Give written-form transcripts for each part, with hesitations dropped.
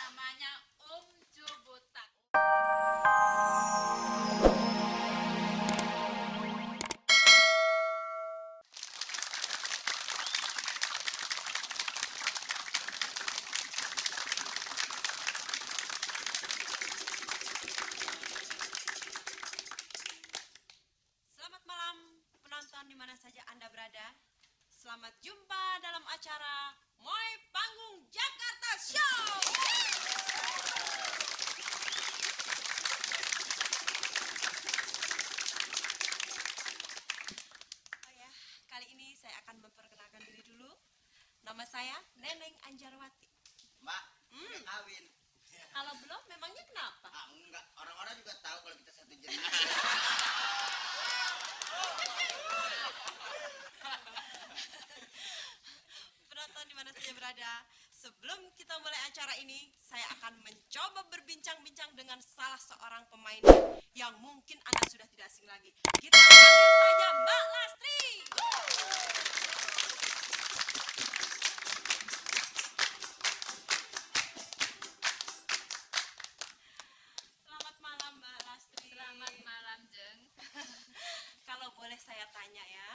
namanya Om Jobotak. Selamat malam penonton di mana saja Anda berada. Selamat jumpa dalam acara Moy Panggung Jakarta Show. Oh ya, kali ini saya akan memperkenalkan diri dulu. Nama saya Neneng Anjarwati. Mbak, udah kawin. Kalau belum, memangnya kenapa? Enggak, orang-orang juga tahu kalau kita satu jenis. Penonton di mana saja berada, sebelum kita mulai acara ini, saya akan mencoba berbincang-bincang dengan salah seorang pemain yang mungkin Anda sudah tidak asing lagi. Kita panggil saja Mbak Lastri. Selamat malam Mbak Lastri. Selamat malam, Jeng. Kalau boleh saya tanya ya,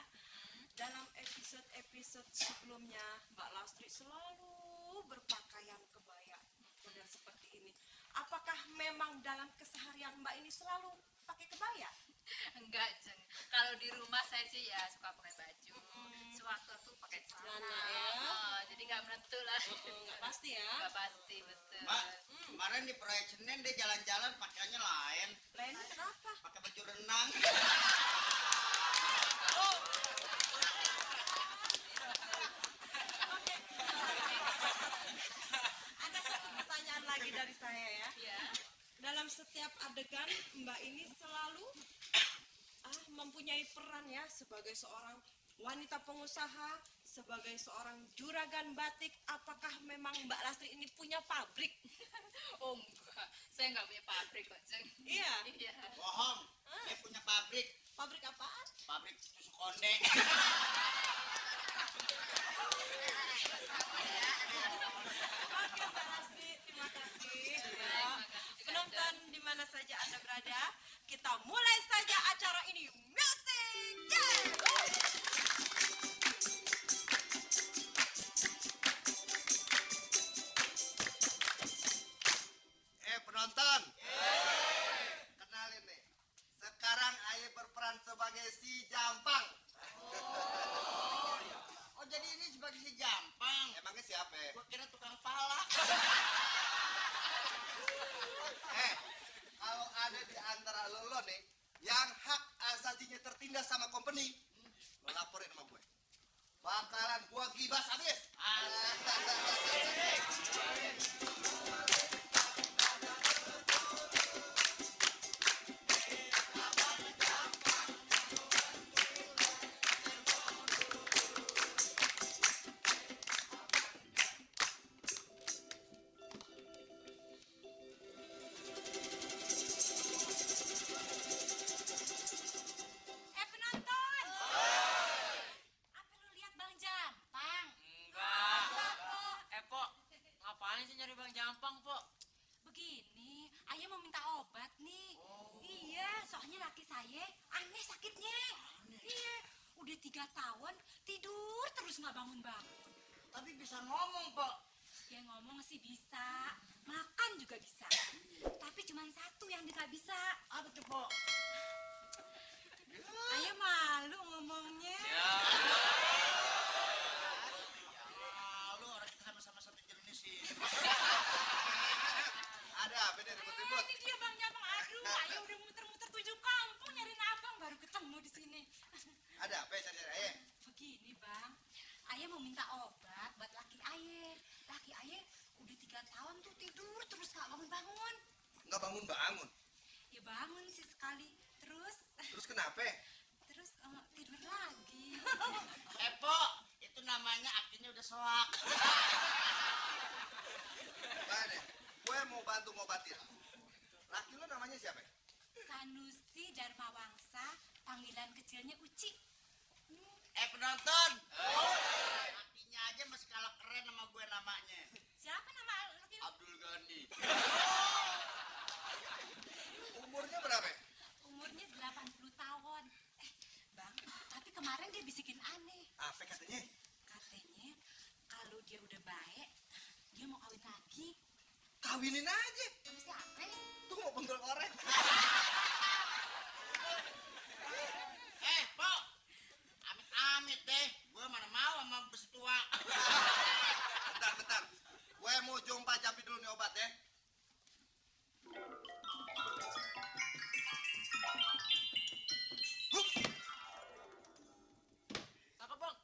dalam episode-episode sebelumnya Mbak Lastri selalu berpakaian kebaya model seperti ini. Apakah memang dalam keseharian Mbak ini selalu pakai kebaya? Enggak, Jeng. Kalau di rumah saya sih ya suka pakai baju. Sewaktu-waktu pakai celana. Celana, ya. Jadi nggak menentu lah. Nggak pasti ya. Nggak pasti, betul. Mbak, kemarin di proyek Senin dia jalan-jalan pakaiannya lain. Lainnya kenapa? Pakai baju renang. Ada satu pertanyaan lagi dari saya ya. Ya. Dalam setiap adegan Mbak ini selalu mempunyai peran ya sebagai seorang wanita pengusaha, sebagai seorang juragan batik. Apakah memang Mbak Lastri ini punya pabrik? Oh, enggak. Saya nggak punya pabrik kok, Jeng. Iya. Iya. Bohong, dia punya pabrik. Pabrik apaan? Pabrik susu konde. Oke Mbak Lastri, terima kasih. Ya. Penonton di mana saja Anda berada, kita mulai saja acara ini. Music! Yeah! Penonton. Kenalin nih. Sekarang Aye berperan sebagai si Jampang. Oh, jadi ini sebagai si Jampang. Emangnya siapa? Gua kira tukang pala. Kalau ada di antara lo nih yang hak asasinya tertindas sama company, lo laporin sama gue. Bakalan gua gibas habis. Penonton. Apa lu lihat Bang Jampang? Enggak. Pok, ngapain sih nyari Bang Jampang, Pok? Begini, ayah mau minta obat nih. Iya, soalnya laki saya aneh sakitnya. Iya, udah 3 tahun tidur terus nggak bangun-bangun. Tapi bisa ngomong, Pak. Ya ngomong sih bisa, makan juga bisa. Tapi cuma satu yang nggak bisa. Apa tuh, Pak? Ayah malu ngomongnya. Lu orang kita sama-sama satu jenis sih. Ada apa nih ribut-ribut? Ini dia Bang Jampang. Aduh, ayah udah muter-muter 7 kampung nyariin abang baru ketemu di sini. Ada apa ya cari Aye? Begini Bang, ayah mau minta obat buat laki ayah. Laki ayah udah 3 tahun tuh tidur terus nggak bangun-bangun. Nggak bangun-bangun. Ya bangun sih sekali, terus Terus kenapa? tidur lagi. Pok, itu namanya akhirnya udah soak. Mana? Gue mau bantu ngobatin. Laki lo namanya siapa? Sanusi Dharma Wangsa, panggilan kecilnya Uci. Penonton. Lakinya aja masih kalah keren sama gue namanya. Siapa nama laki lu? Abdul Ghani. kawinin aja. Sama siapa? Tuh mau pentul korek. Pok, amit-amit deh. Gue mana mau sama besi tua. Bentar. Gue mau jumpa Jampi dulu nih obat ya. Hup. Cakep bang.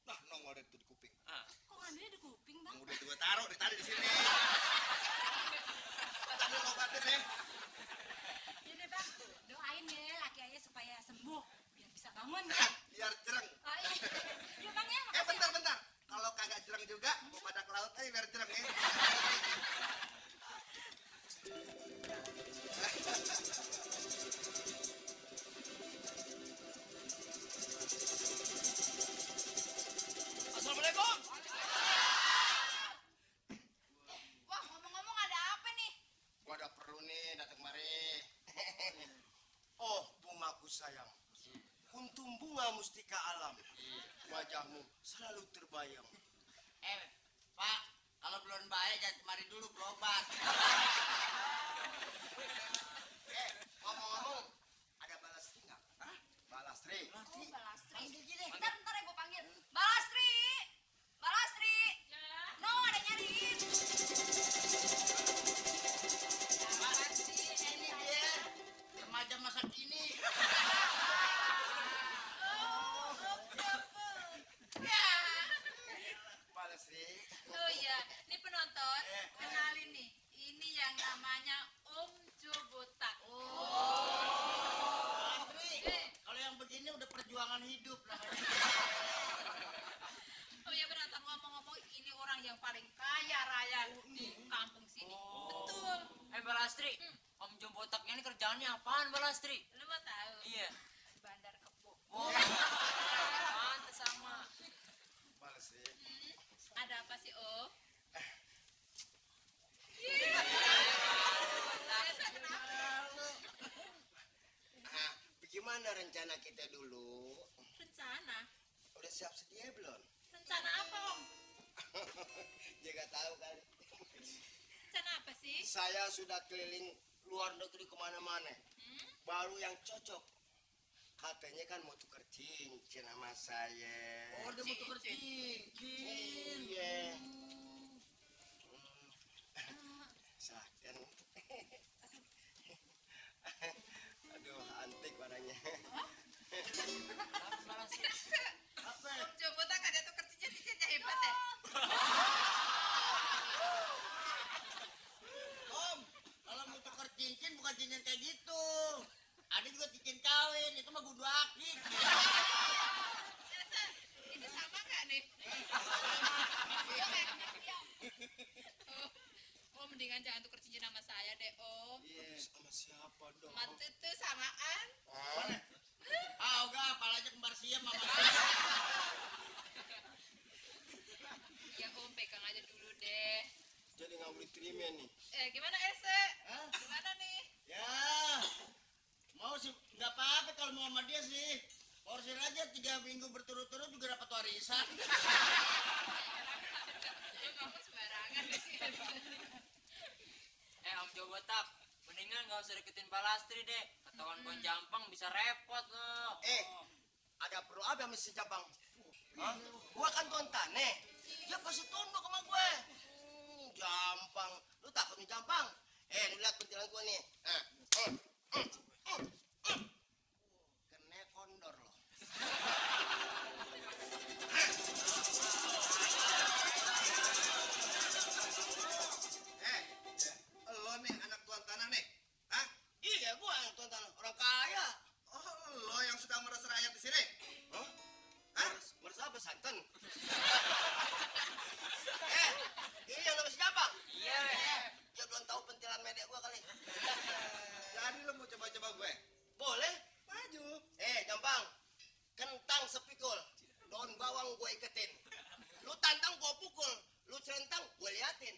Nah, nongol deh tuh di kuping. Kok ngambilnya di kuping, Bang? Udah gue taruh tadi di sini. Tadi obatin ya. Iya deh, Bang. Doain ya laki ayah supaya sembuh biar bisa bangun ya. Biar jereng. Oh, iya. Iya, Bang ya. Makasih. Bentar. Kalau kagak jereng juga, mau pada ke laut aja biar jereng ya. Assalamualaikum. Wah, ngomong-ngomong ada apa nih? Gua ada perlu nih datang kemari. Oh, bungaku sayang. Kuntum bunga mustika alam. Wajahmu selalu terbayang. Pak, kalau belum baik jangan kemari dulu berobat. Ngomong-ngomong, ada balastri nggak? Hah? Balastri? Oh, Balastri. Bentar ya gue panggil. Balastri. Balastri. Ya. No, ada nyariin. Balastri, ini dia. Remaja masa kini. Balastri. Oh iya, ini penonton, kenalin nih. Ini yang namanya Om Jo Botak. Kalau yang begini udah perjuangan hidup namanya. Oh iya penonton, ngomong-ngomong ini orang yang paling kaya raya di kampung sini. Betul. Balastri, Om Jombotaknya ini kerjaannya apaan Balastri? Lu mau tahu? Iya. Bandar Kebo. Pantes sama. Balastri. Ada apa sih, Om? Bagaimana rencana kita dulu? Rencana? Udah siap sedia belum? Rencana apa, Om? Dia nggak tahu kali. Rencana apa sih? Saya sudah keliling luar negeri kemana-mana. Baru yang cocok. Katanya kan mau tukar cincin sama saya. Oh, dia mau tuker cincin. Iya. Silahkan. Aduh, antik warnanya. Balastri. Apa? Om Jo Botak ada tuh cincin-cincinnya hebat ya? Om, kalau mau tukar cincin bukan cincin kayak gitu. Ada juga cincin kawin, itu mah kudu akik. Ini sama nggak nih? Oh, mendingan jangan tuker cincin sama saya deh, Om. Iya, sama siapa dong? Sama Tutu samaan. Mana? Enggak, apalagi kembar siam mama. Ya, Om, pegang aja dulu deh. Jadi nggak boleh terima nih. Gimana, Ese? Hah? Gimana nih? Ya, mau sih nggak apa-apa kalau mau sama dia sih. Porsir aja 3 minggu berturut-turut juga dapat warisan. Lu ngomong sembarangan sih. Om Jombotak, mendingan nggak usah deketin Balastri deh. Ketahuan Bang Jampang bisa repot loh. Ada perlu apa sama si Jabang? Hah? Gua kan tuan tane. Dia pasti tunduk sama gue. Jampang. Lu takut nih Jampang? Lu lihat pentilan gua nih. Kena kondor loh. Lo nih anak tuan tanah nih. Hah? Iya, gua yang tuan tanah. Orang kaya. Oh, lo yang suka meres rakyat di sini? Hah? Hah? Meres apa santan? Ini yang nama si Jampang? Iya. Dia belum tahu pentilan medek gua kali. Jadi lo mau coba-coba gue? Boleh? Maju. Gampang. Kentang sepikul. Daun bawang gue iketin. Lu tantang gue pukul. Lu celentang gue liatin.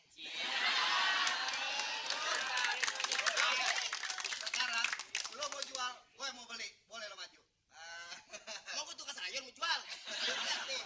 Sekarang lo mau jual, gue mau beli. Boleh lo maju. Mau gue tukar sayur mau jual. Lihat nih.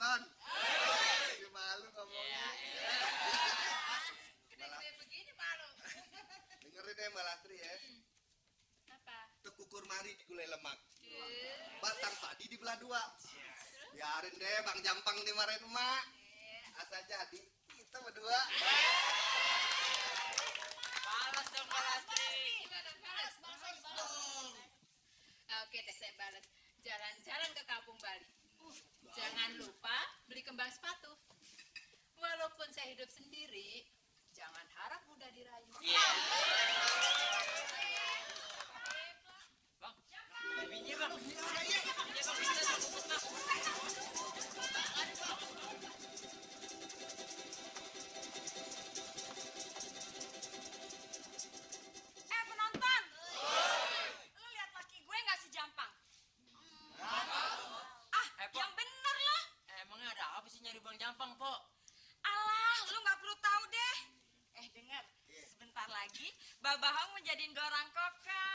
penonton. Jadi malu ngomongnya. Gede-gede begini malu. Dengerin deh Mbak Lastri ya. Apa? Tekukur mari di gulai lemak. Batang padi dibelah dua. Biarin deh Bang Jampang dimarahin emak. Asal jadi kita berdua. Balas dong Mbak Lastri. Balas. Oke deh, saya balas. Jalan-jalan ke Kampung Bali. Jangan lupa beli kembang sepatu. Walaupun saya hidup sendiri, jangan harap mudah dirayu. Bang, babinya bang. Iya bang, bisa bang. Penonton. Lu lihat laki gue nggak si Jampang? Po. Yang bener loh. Emangnya ada apa sih nyari Bang Jampang, Po? Alah, lu nggak perlu tahu deh. Dengar, sebentar lagi Babahong menjadiin gorang kokak.